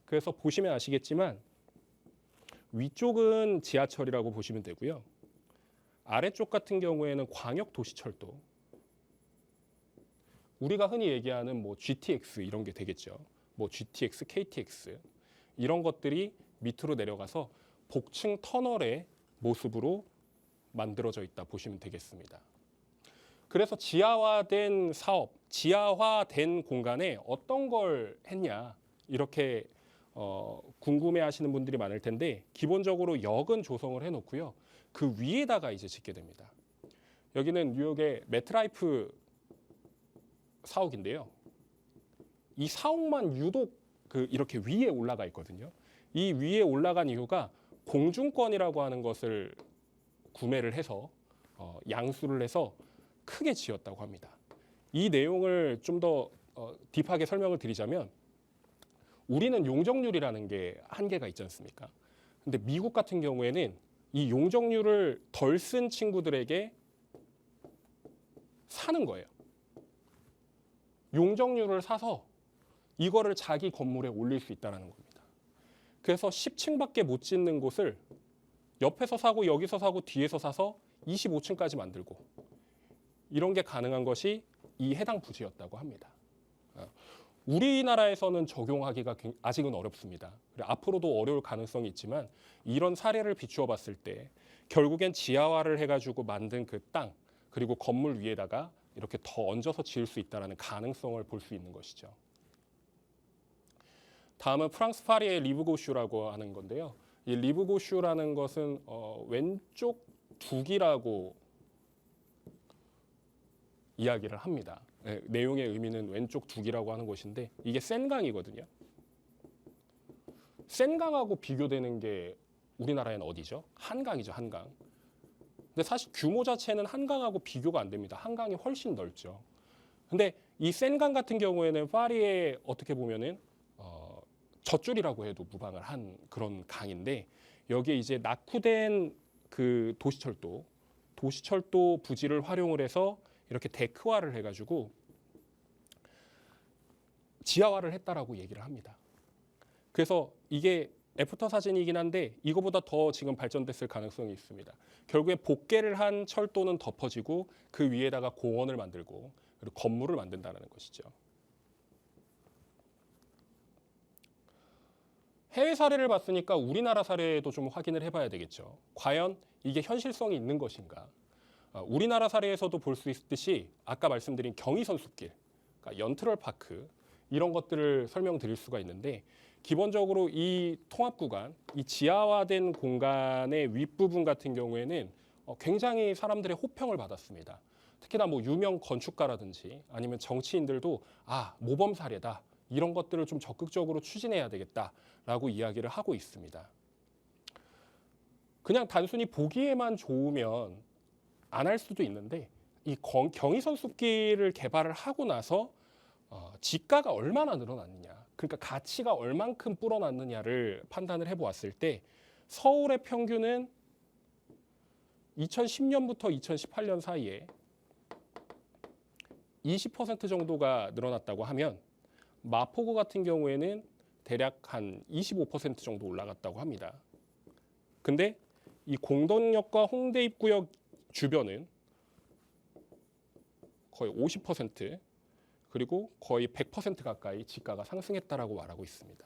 그래서 보시면 아시겠지만 위쪽은 지하철이라고 보시면 되고요. 아래쪽 같은 경우에는 광역도시철도. 우리가 흔히 얘기하는 뭐 GTX 이런 게 되겠죠. 뭐 GTX, KTX 이런 것들이 밑으로 내려가서 복층 터널의 모습으로 만들어져 있다 보시면 되겠습니다. 그래서 지하화된 사업, 지하화된 공간에 어떤 걸 했냐 이렇게 궁금해하시는 분들이 많을 텐데 기본적으로 역은 조성을 해놓고요. 그 위에다가 이제 짓게 됩니다. 여기는 뉴욕의 매트라이프 사옥인데요. 이 사옥만 유독 이렇게 위에 올라가 있거든요. 이 위에 올라간 이유가 공중권이라고 하는 것을 구매를 해서 양수를 해서 크게 지었다고 합니다. 이 내용을 좀 더 딥하게 설명을 드리자면 우리는 용적률이라는 게 한계가 있지 않습니까? 근데 미국 같은 경우에는 이 용적률을 덜 쓴 친구들에게 사는 거예요. 용적률을 사서 이거를 자기 건물에 올릴 수 있다는 겁니다. 그래서 10층밖에 못 짓는 곳을 옆에서 사고 여기서 사고 뒤에서 사서 25층까지 만들고 이런 게 가능한 것이 이 해당 부지였다고 합니다. 우리나라에서는 적용하기가 아직은 어렵습니다. 앞으로도 어려울 가능성이 있지만 이런 사례를 비추어 봤을 때 결국엔 지하화를 해가지고 만든 그 땅 그리고 건물 위에다가 이렇게 더 얹어서 지을 수 있다는 가능성을 볼 수 있는 것이죠. 다음은 프랑스 파리의 리브고슈라고 하는 건데요. 이 리브고슈라는 것은 왼쪽 두기라고 이야기를 합니다. 네, 내용의 의미는 왼쪽 두기라고 하는 것인데 이게 센강이거든요. 센강하고 비교되는 게 우리나라에는 어디죠? 한강이죠, 한강. 근데 사실 규모 자체는 한강하고 비교가 안 됩니다. 한강이 훨씬 넓죠. 근데 이 센강 같은 경우에는 파리에 어떻게 보면은 젖줄이라고 해도 무방을 한 그런 강인데 여기에 이제 낙후된 그 도시철도 부지를 활용을 해서 이렇게 데크화를 해가지고 지하화를 했다라고 얘기를 합니다. 그래서 이게 애프터 사진이긴 한데 이거보다 더 지금 발전됐을 가능성이 있습니다. 결국에 복개를 한 철도는 덮어지고 그 위에다가 공원을 만들고 그리고 건물을 만든다는 것이죠. 해외 사례를 봤으니까 우리나라 사례도 좀 확인을 해봐야 되겠죠. 과연 이게 현실성이 있는 것인가? 우리나라 사례에서도 볼 수 있듯이 아까 말씀드린 경의선숲길, 그러니까 연트럴파크 이런 것들을 설명드릴 수가 있는데 기본적으로 이 통합구간, 이 지하화된 공간의 윗부분 같은 경우에는 굉장히 사람들의 호평을 받았습니다. 특히나 뭐 유명 건축가라든지 아니면 정치인들도 모범 사례다. 이런 것들을 좀 적극적으로 추진해야 되겠다라고 이야기를 하고 있습니다. 그냥 단순히 보기에만 좋으면 안 할 수도 있는데 이 경의선숲길을 개발을 하고 나서 지가가 얼마나 늘어났느냐, 그러니까 가치가 얼만큼 불어났느냐를 판단을 해보았을 때 서울의 평균은 2010년부터 2018년 사이에 20% 정도가 늘어났다고 하면 마포구 같은 경우에는 대략 한 25% 정도 올라갔다고 합니다. 근데 이 공덕역과 홍대 입구역 주변은 거의 50% 그리고 거의 100% 가까이 지가가 상승했다라고 말하고 있습니다.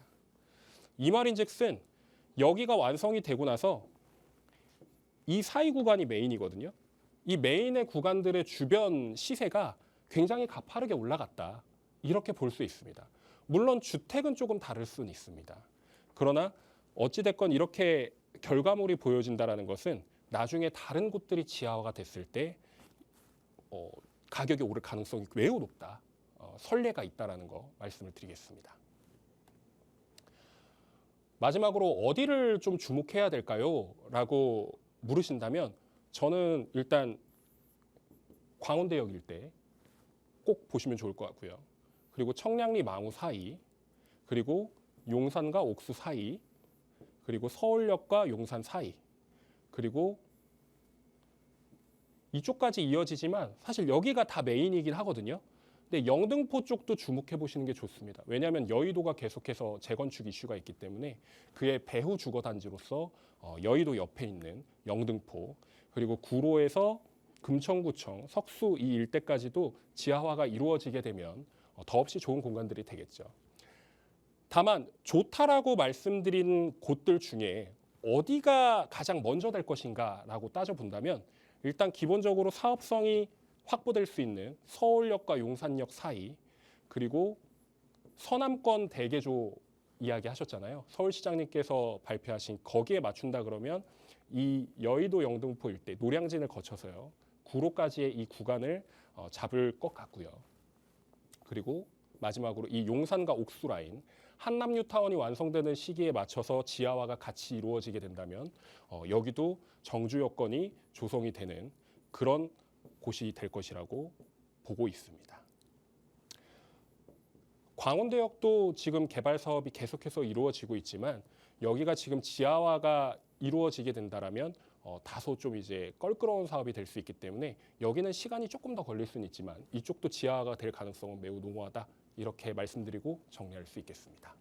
이 말인즉슨 여기가 완성이 되고 나서 이 사이 구간이 메인이거든요. 이 메인의 구간들의 주변 시세가 굉장히 가파르게 올라갔다. 이렇게 볼 수 있습니다. 물론 주택은 조금 다를 수는 있습니다. 그러나 어찌됐건 이렇게 결과물이 보여진다는 것은 나중에 다른 곳들이 지하화가 됐을 때 가격이 오를 가능성이 매우 높다. 선례가 있다라는 거 말씀을 드리겠습니다. 마지막으로 어디를 좀 주목해야 될까요? 라고 물으신다면 저는 일단 광운대역 일대 꼭 보시면 좋을 것 같고요. 그리고 청량리 망우 사이, 그리고 용산과 옥수 사이, 그리고 서울역과 용산 사이, 그리고 이쪽까지 이어지지만 사실 여기가 다 메인이긴 하거든요. 근데 영등포 쪽도 주목해 보시는 게 좋습니다. 왜냐하면 여의도가 계속해서 재건축 이슈가 있기 때문에 그의 배후 주거 단지로서 여의도 옆에 있는 영등포, 그리고 구로에서 금천구청, 석수 이 일대까지도 지하화가 이루어지게 되면 더없이 좋은 공간들이 되겠죠. 다만 좋다라고 말씀드린 곳들 중에 어디가 가장 먼저 될 것인가라고 따져본다면 일단 기본적으로 사업성이 확보될 수 있는 서울역과 용산역 사이, 그리고 서남권 대개조 이야기하셨잖아요. 서울시장님께서 발표하신 거기에 맞춘다 그러면 이 여의도 영등포 일대 노량진을 거쳐서요. 구로까지의 이 구간을 잡을 것 같고요. 그리고 마지막으로 이 용산과 옥수 라인 한남 뉴타운이 완성되는 시기에 맞춰서 지하화가 같이 이루어지게 된다면 여기도 정주 여건이 조성이 되는 그런 곳이 될 것이라고 보고 있습니다. 광운대역도 지금 개발 사업이 계속해서 이루어지고 있지만 여기가 지금 지하화가 이루어지게 된다라면 다소 좀 이제 껄끄러운 사업이 될 수 있기 때문에 여기는 시간이 조금 더 걸릴 수는 있지만 이쪽도 지하화가 될 가능성은 매우 농후하다. 이렇게 말씀드리고 정리할 수 있겠습니다.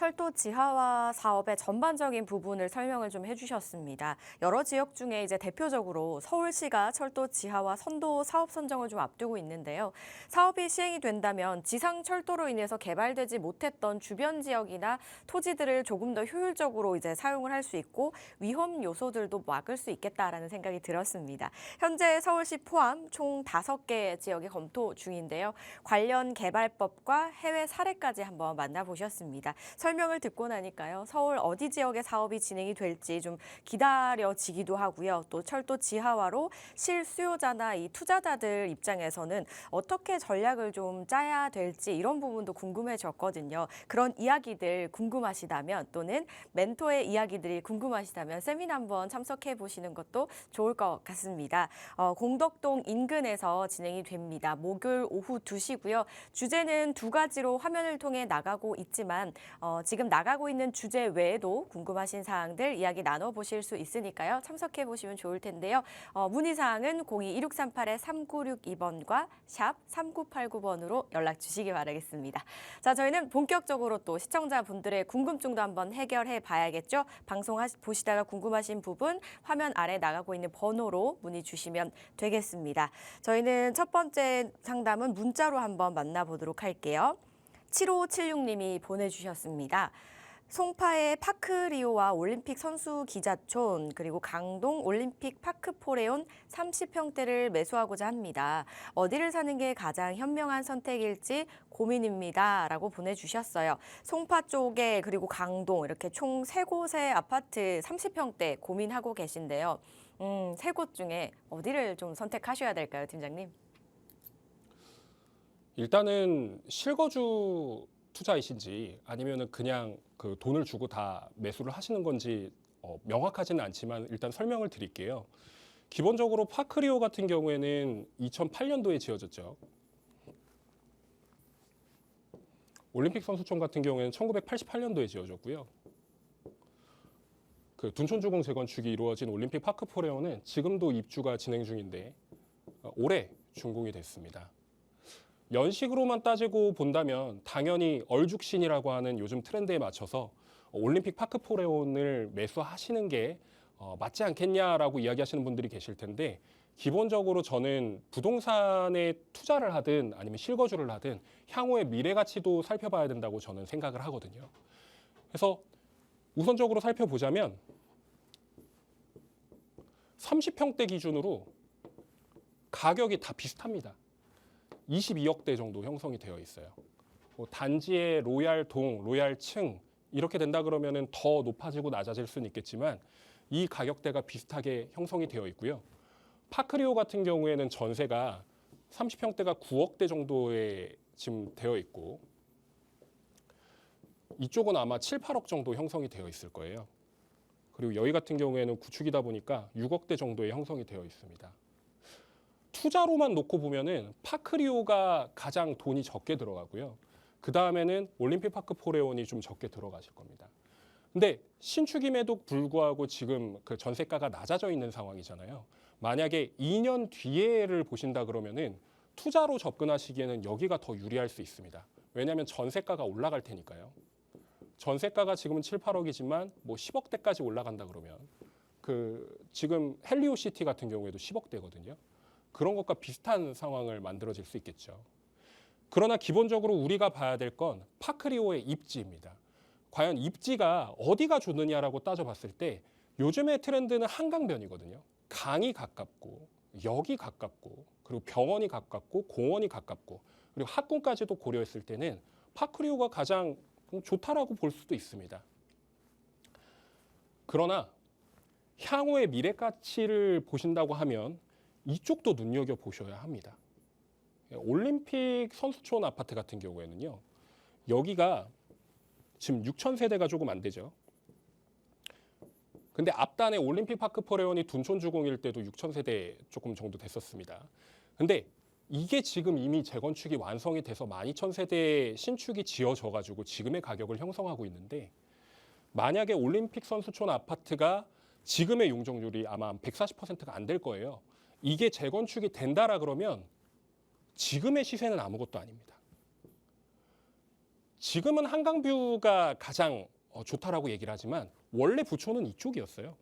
철도 지하화 사업의 전반적인 부분을 설명을 좀 해주셨습니다. 여러 지역 중에 이제 대표적으로 서울시가 철도 지하화 선도 사업 선정을 좀 앞두고 있는데요. 사업이 시행이 된다면 지상 철도로 인해서 개발되지 못했던 주변 지역이나 토지들을 조금 더 효율적으로 이제 사용을 할 수 있고 위험 요소들도 막을 수 있겠다라는 생각이 들었습니다. 현재 서울시 포함 총 5개 지역이 검토 중인데요. 관련 개발법과 해외 사례까지 한번 만나보셨습니다. 설명을 듣고 나니까요. 서울 어디 지역의 사업이 진행이 될지 좀 기다려지기도 하고요. 또 철도 지하화로 실수요자나 이 투자자들 입장에서는 어떻게 전략을 좀 짜야 될지 이런 부분도 궁금해졌거든요. 그런 이야기들 궁금하시다면 또는 멘토의 이야기들이 궁금하시다면 세미나 한번 참석해 보시는 것도 좋을 것 같습니다. 공덕동 인근에서 진행이 됩니다. 목요일 오후 2시고요. 주제는 2가지로 화면을 통해 나가고 있지만 지금 나가고 있는 주제 외에도 궁금하신 사항들 이야기 나눠보실 수 있으니까요. 참석해 보시면 좋을 텐데요. 문의사항은 02-1638-3962번과 샵 3989번으로 연락 주시기 바라겠습니다. 자, 저희는 본격적으로 또 시청자분들의 궁금증도 한번 해결해 봐야겠죠. 방송 보시다가 궁금하신 부분 화면 아래 나가고 있는 번호로 문의 주시면 되겠습니다. 저희는 첫 번째 상담은 문자로 한번 만나보도록 할게요. 7576님이 보내주셨습니다. 송파의 파크리오와 올림픽 선수 기자촌 그리고 강동 올림픽 파크포레온 30평대를 매수하고자 합니다. 어디를 사는 게 가장 현명한 선택일지 고민입니다. 라고 보내주셨어요. 송파 쪽에 그리고 강동 이렇게 총 3곳의 아파트 30평대 고민하고 계신데요. 3곳 중에 어디를 좀 선택하셔야 될까요, 팀장님? 일단은 실거주 투자이신지 아니면은 그냥 그 돈을 주고 다 매수를 하시는 건지 명확하지는 않지만 일단 설명을 드릴게요. 기본적으로 파크리오 같은 경우에는 2008년도에 지어졌죠. 올림픽 선수촌 같은 경우에는 1988년도에 지어졌고요. 그 둔촌주공 재건축이 이루어진 올림픽 파크포레오는 지금도 입주가 진행 중인데 올해 준공이 됐습니다. 연식으로만 따지고 본다면 당연히 얼죽신이라고 하는 요즘 트렌드에 맞춰서 올림픽 파크포레온을 매수하시는 게 맞지 않겠냐라고 이야기하시는 분들이 계실 텐데 기본적으로 저는 부동산에 투자를 하든 아니면 실거주를 하든 향후의 미래 가치도 살펴봐야 된다고 저는 생각을 하거든요. 그래서 우선적으로 살펴보자면 30평대 기준으로 가격이 다 비슷합니다. 22억대 정도 형성이 되어 있어요. 단지의 로얄동, 로얄층 이렇게 된다 그러면은 더 높아지고 낮아질 수는 있겠지만 이 가격대가 비슷하게 형성이 되어 있고요. 파크리오 같은 경우에는 전세가 30평대가 9억대 정도에 지금 되어 있고 이쪽은 아마 7, 8억 정도 형성이 되어 있을 거예요. 그리고 여기 같은 경우에는 구축이다 보니까 6억대 정도에 형성이 되어 있습니다. 투자로만 놓고 보면은 파크리오가 가장 돈이 적게 들어가고요. 그 다음에는 올림픽 파크 포레온이 좀 적게 들어가실 겁니다. 근데 신축임에도 불구하고 지금 그 전세가가 낮아져 있는 상황이잖아요. 만약에 2년 뒤에를 보신다 그러면은 투자로 접근하시기에는 여기가 더 유리할 수 있습니다. 왜냐하면 전세가가 올라갈 테니까요. 전세가가 지금은 7, 8억이지만 뭐 10억대까지 올라간다 그러면 그 지금 헬리오시티 같은 경우에도 10억대거든요. 그런 것과 비슷한 상황을 만들어질 수 있겠죠. 그러나 기본적으로 우리가 봐야 될 건 파크리오의 입지입니다. 과연 입지가 어디가 좋느냐라고 따져봤을 때 요즘의 트렌드는 한강변이거든요. 강이 가깝고 역이 가깝고 그리고 병원이 가깝고 공원이 가깝고 그리고 학군까지도 고려했을 때는 파크리오가 가장 좋다라고 볼 수도 있습니다. 그러나 향후의 미래 가치를 보신다고 하면 이쪽도 눈여겨보셔야 합니다. 올림픽 선수촌 아파트 같은 경우에는요. 여기가 지금 6,000세대가 조금 안 되죠. 근데 앞단에 올림픽 파크 포레온이 둔촌주공일 때도 6,000세대 조금 정도 됐었습니다. 근데 이게 지금 이미 재건축이 완성이 돼서 12,000세대 신축이 지어져 가지고 지금의 가격을 형성하고 있는데 만약에 올림픽 선수촌 아파트가 지금의 용적률이 아마 140%가 안 될 거예요. 이게 재건축이 된다라 그러면 지금의 시세는 아무것도 아닙니다. 지금은 한강뷰가 가장 좋다라고 얘기를 하지만 원래 부초는 이쪽이었어요.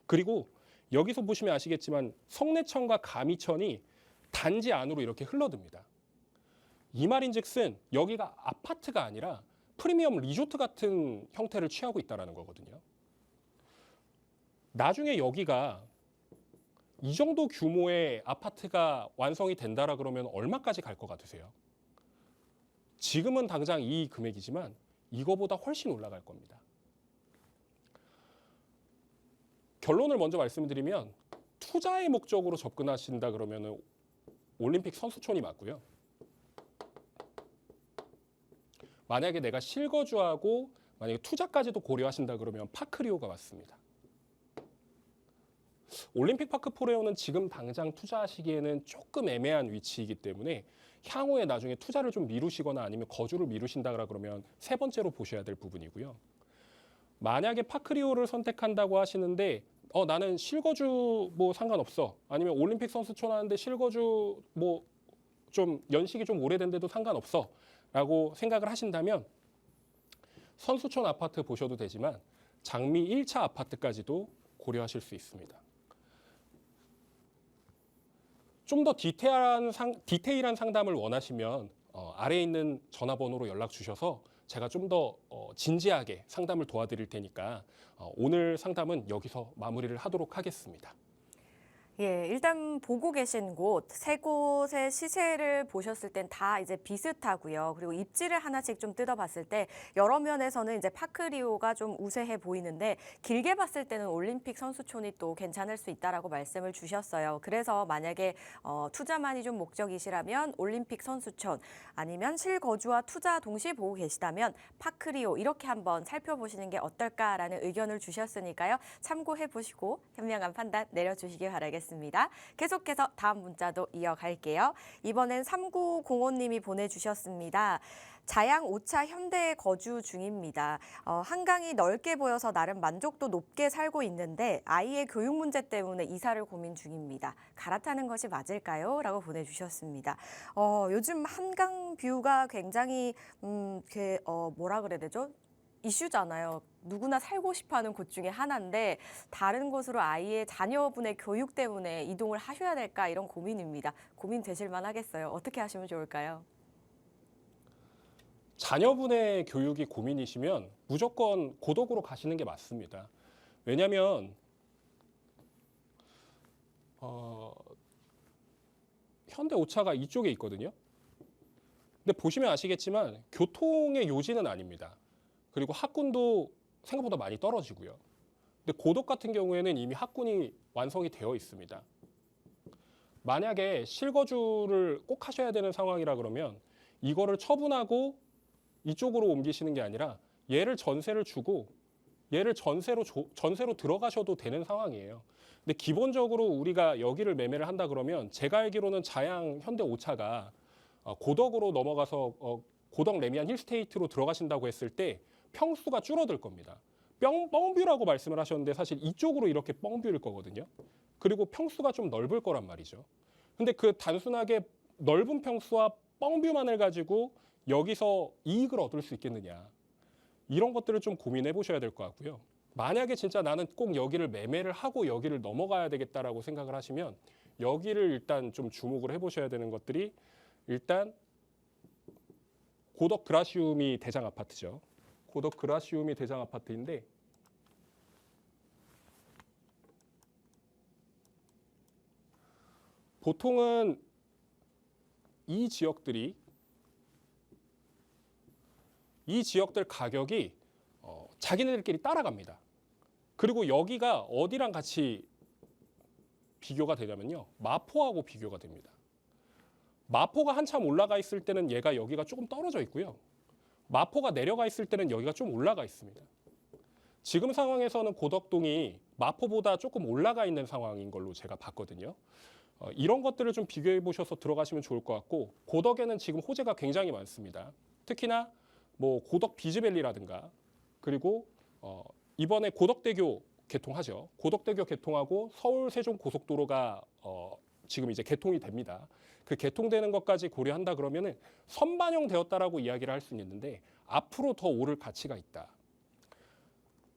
그리고 여기서 보시면 아시겠지만 성내천과 가미천이 단지 안으로 이렇게 흘러듭니다. 이 말인즉슨 여기가 아파트가 아니라 프리미엄 리조트 같은 형태를 취하고 있다는 거거든요. 나중에 여기가 이 정도 규모의 아파트가 완성이 된다라 그러면 얼마까지 갈 것 같으세요? 지금은 당장 이 금액이지만 이거보다 훨씬 올라갈 겁니다. 결론을 먼저 말씀드리면 투자의 목적으로 접근하신다 그러면 올림픽 선수촌이 맞고요. 만약에 내가 실거주하고 만약에 투자까지도 고려하신다 그러면 파크리오가 맞습니다. 올림픽 파크 포레오는 지금 당장 투자하시기에는 조금 애매한 위치이기 때문에 향후에 나중에 투자를 좀 미루시거나 아니면 거주를 미루신다 그러면 세 번째로 보셔야 될 부분이고요. 만약에 파크리오를 선택한다고 하시는데 나는 실거주 뭐 상관없어. 아니면 올림픽 선수촌 하는데 실거주 뭐 좀 연식이 좀 오래된데도 상관없어. 라고 생각을 하신다면 선수촌 아파트 보셔도 되지만 장미 1차 아파트까지도 고려하실 수 있습니다. 좀 더 디테일한 상담을 원하시면 아래에 있는 전화번호로 연락 주셔서 제가 좀 더 진지하게 상담을 도와드릴 테니까 오늘 상담은 여기서 마무리를 하도록 하겠습니다. 예, 일단 보고 계신 곳, 세 곳의 시세를 보셨을 땐 다 이제 비슷하고요. 그리고 입지를 하나씩 좀 뜯어봤을 때 여러 면에서는 이제 파크리오가 좀 우세해 보이는데 길게 봤을 때는 올림픽 선수촌이 또 괜찮을 수 있다라고 말씀을 주셨어요. 그래서 만약에 투자만이 좀 목적이시라면 올림픽 선수촌 아니면 실거주와 투자 동시에 보고 계시다면 파크리오 이렇게 한번 살펴보시는 게 어떨까라는 의견을 주셨으니까요. 참고해 보시고 현명한 판단 내려주시기 바라겠습니다. 계속해서 다음 문자도 이어갈게요. 이번엔 3905님이 보내주셨습니다. 자양 5차 현대에 거주 중입니다. 한강이 넓게 보여서 나름 만족도 높게 살고 있는데 아이의 교육 문제 때문에 이사를 고민 중입니다. 갈아타는 것이 맞을까요? 라고 보내주셨습니다. 요즘 한강 뷰가 굉장히 뭐라 그래야 되죠? 이슈잖아요. 누구나 살고 싶어하는 곳 중에 하나인데 다른 곳으로 아이의 자녀분의 교육 때문에 이동을 하셔야 될까 이런 고민입니다. 고민되실 만하겠어요. 어떻게 하시면 좋을까요? 자녀분의 교육이 고민이시면 무조건 고덕으로 가시는 게 맞습니다. 왜냐하면 현대 5차가 이쪽에 있거든요. 근데 보시면 아시겠지만 교통의 요지는 아닙니다. 그리고 학군도 생각보다 많이 떨어지고요. 근데 고덕 같은 경우에는 이미 학군이 완성이 되어 있습니다. 만약에 실거주를 꼭 하셔야 되는 상황이라 그러면 이거를 처분하고 이쪽으로 옮기시는 게 아니라 얘를 전세를 주고 얘를 전세로 들어가셔도 되는 상황이에요. 근데 기본적으로 우리가 여기를 매매를 한다 그러면 제가 알기로는 자양 현대 5차가 고덕으로 넘어가서 고덕 레미안 힐스테이트로 들어가신다고 했을 때 평수가 줄어들 겁니다. 뻥뷰라고 말씀을 하셨는데 사실 이쪽으로 이렇게 뻥뷰일 거거든요. 그리고 평수가 좀 넓을 거란 말이죠. 근데 그 단순하게 넓은 평수와 뻥뷰만을 가지고 여기서 이익을 얻을 수 있겠느냐. 이런 것들을 좀 고민해 보셔야 될 것 같고요. 만약에 진짜 나는 꼭 여기를 매매를 하고 여기를 넘어가야 되겠다라고 생각을 하시면 여기를 일단 좀 주목을 해보셔야 되는 것들이 일단 고덕 그라시움이 대장 아파트죠. 고덕 그라시움이 대장 아파트인데 보통은 이 지역들 가격이 자기네들끼리 따라갑니다. 그리고 여기가 어디랑 같이 비교가 되냐면요. 마포하고 비교가 됩니다. 마포가 한참 올라가 있을 때는 얘가 여기가 조금 떨어져 있고요. 마포가 내려가 있을 때는 여기가 좀 올라가 있습니다. 지금 상황에서는 고덕동이 마포보다 조금 올라가 있는 상황인 걸로 제가 봤거든요. 이런 것들을 좀 비교해 보셔서 들어가시면 좋을 것 같고 고덕에는 지금 호재가 굉장히 많습니다. 특히나 뭐 고덕 비즈밸리라든가 그리고 이번에 고덕대교 개통하죠. 고덕대교 개통하고 서울 세종 고속도로가 지금 이제 개통이 됩니다. 그 개통되는 것까지 고려한다 그러면은 선반영되었다라고 이야기를 할 수는 있는데 앞으로 더 오를 가치가 있다.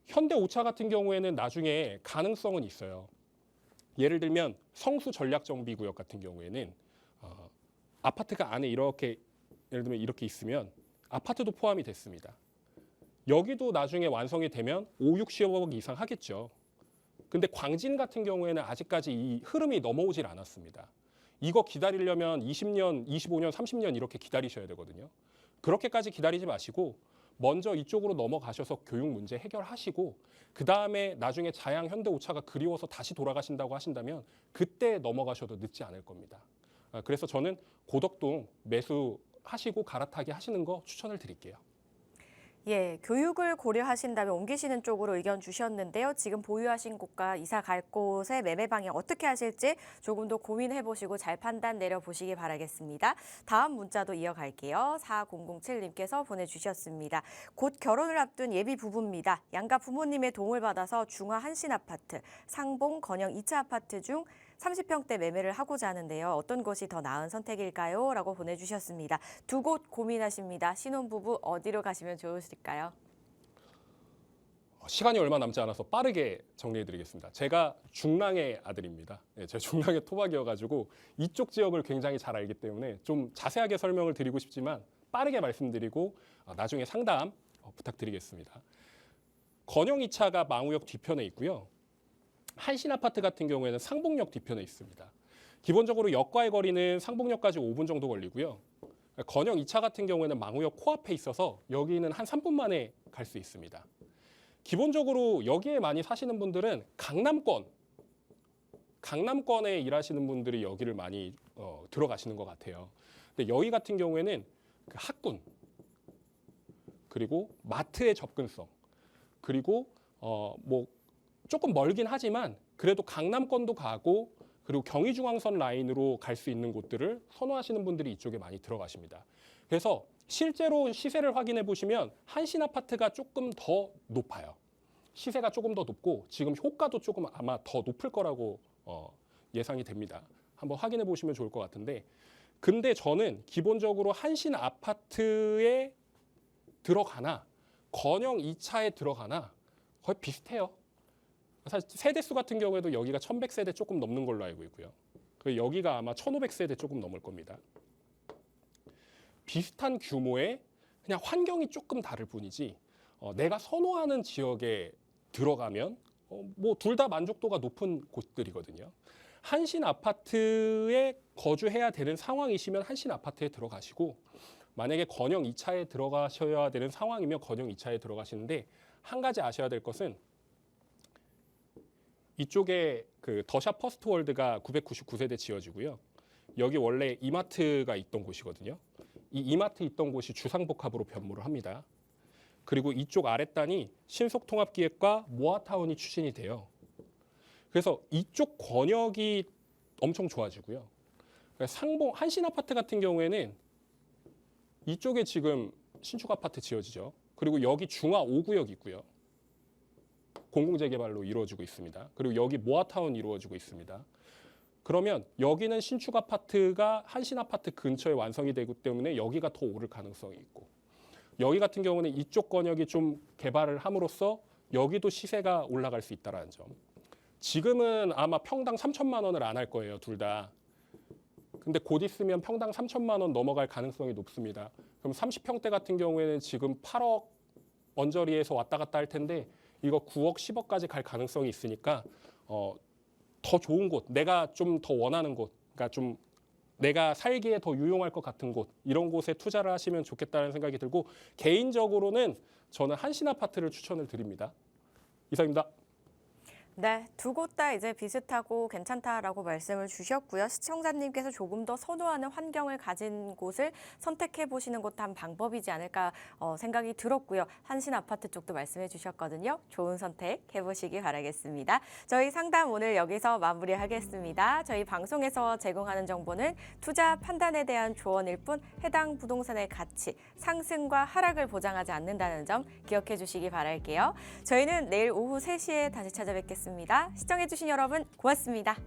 현대 5차 같은 경우에는 나중에 가능성은 있어요. 예를 들면 성수 전략정비구역 같은 경우에는 아파트가 안에 이렇게 예를 들면 이렇게 있으면 아파트도 포함이 됐습니다. 여기도 나중에 완성이 되면 5, 60억 이상 하겠죠. 근데 광진 같은 경우에는 아직까지 이 흐름이 넘어오질 않았습니다. 이거 기다리려면 20년, 25년, 30년 이렇게 기다리셔야 되거든요. 그렇게까지 기다리지 마시고 먼저 이쪽으로 넘어가셔서 교육 문제 해결하시고 그 다음에 나중에 자양 현대 5차가 그리워서 다시 돌아가신다고 하신다면 그때 넘어가셔도 늦지 않을 겁니다. 그래서 저는 고덕동 매수하시고 갈아타기 하시는 거 추천을 드릴게요. 예, 교육을 고려하신다면 옮기시는 쪽으로 의견 주셨는데요. 지금 보유하신 곳과 이사 갈 곳의 매매 방향 어떻게 하실지 조금 더 고민해 보시고 잘 판단 내려 보시기 바라겠습니다. 다음 문자도 이어갈게요. 4007님께서 보내주셨습니다. 곧 결혼을 앞둔 예비 부부입니다. 양가 부모님의 도움을 받아서 중화 한신 아파트, 상봉 건영 2차 아파트 중 30평대 매매를 하고자 하는데요. 어떤 것이 더 나은 선택일까요? 라고 보내주셨습니다. 두 곳 고민하십니다. 신혼부부 어디로 가시면 좋으실까요? 시간이 얼마 남지 않아서 빠르게 정리해드리겠습니다. 제가 중랑의 아들입니다. 제가 중랑의 토박이어가지고 이쪽 지역을 굉장히 잘 알기 때문에 좀 자세하게 설명을 드리고 싶지만 빠르게 말씀드리고 나중에 상담 부탁드리겠습니다. 건영 2차가 망우역 뒤편에 있고요. 한신 아파트 같은 경우에는 상봉역 뒤편에 있습니다. 기본적으로 역과의 거리는 상봉역까지 5분 정도 걸리고요. 건영 2차 같은 경우에는 망우역 코앞에 있어서 여기는 한 3분 만에 갈 수 있습니다. 기본적으로 여기에 많이 사시는 분들은 강남권에 일하시는 분들이 여기를 많이 들어가시는 것 같아요. 근데 여기 같은 경우에는 그 학군, 그리고 마트의 접근성, 그리고 뭐 조금 멀긴 하지만 그래도 강남권도 가고 그리고 경의중앙선 라인으로 갈 수 있는 곳들을 선호하시는 분들이 이쪽에 많이 들어가십니다. 그래서 실제로 시세를 확인해 보시면 한신 아파트가 조금 더 높아요. 시세가 조금 더 높고 지금 호가도 조금 아마 더 높을 거라고 예상이 됩니다. 한번 확인해 보시면 좋을 것 같은데 근데 저는 기본적으로 한신 아파트에 들어가나 건영 2차에 들어가나 거의 비슷해요. 사실 세대수 같은 경우에도 여기가 1100세대 조금 넘는 걸로 알고 있고요. 여기가 아마 1500세대 조금 넘을 겁니다. 비슷한 규모의 그냥 환경이 조금 다를 뿐이지 내가 선호하는 지역에 들어가면 뭐 둘 다 만족도가 높은 곳들이거든요. 한신 아파트에 거주해야 되는 상황이시면 한신 아파트에 들어가시고 만약에 건영 2차에 들어가셔야 되는 상황이면 건영 2차에 들어가시는데 한 가지 아셔야 될 것은 이쪽에 그 더샵 퍼스트월드가 999세대 지어지고요. 여기 원래 이마트가 있던 곳이거든요. 이 이마트 있던 곳이 주상복합으로 변모를 합니다. 그리고 이쪽 아랫단이 신속통합기획과 모아타운이 추진이 돼요. 그래서 이쪽 권역이 엄청 좋아지고요. 상봉 한신 아파트 같은 경우에는 이쪽에 지금 신축 아파트 지어지죠. 그리고 여기 중화 5구역 있고요. 공공재개발로 이루어지고 있습니다. 그리고 여기 모아타운 이루어지고 있습니다. 그러면 여기는 신축 아파트가 한신 아파트 근처에 완성이 되기 때문에 여기가 더 오를 가능성이 있고 여기 같은 경우는 이쪽 권역이 좀 개발을 함으로써 여기도 시세가 올라갈 수 있다는 점. 지금은 아마 평당 3천만 원을 안 할 거예요, 둘 다. 근데 곧 있으면 평당 3천만 원 넘어갈 가능성이 높습니다. 그럼 30평대 같은 경우에는 지금 8억 언저리에서 왔다 갔다 할 텐데 이거 9억, 10억까지 갈 가능성이 있으니까 더 좋은 곳, 내가 좀 더 원하는 곳, 그러니까 좀 내가 살기에 더 유용할 것 같은 곳, 이런 곳에 투자를 하시면 좋겠다는 생각이 들고 개인적으로는 저는 한신 아파트를 추천을 드립니다. 이상입니다. 네, 두 곳 다 이제 비슷하고 괜찮다라고 말씀을 주셨고요. 시청자님께서 조금 더 선호하는 환경을 가진 곳을 선택해 보시는 것도 한 방법이지 않을까 생각이 들었고요. 한신 아파트 쪽도 말씀해 주셨거든요. 좋은 선택 해보시기 바라겠습니다. 저희 상담 오늘 여기서 마무리하겠습니다. 저희 방송에서 제공하는 정보는 투자 판단에 대한 조언일 뿐 해당 부동산의 가치, 상승과 하락을 보장하지 않는다는 점 기억해 주시기 바랄게요. 저희는 내일 오후 3시에 다시 찾아뵙겠습니다. 시청해주신 여러분 고맙습니다.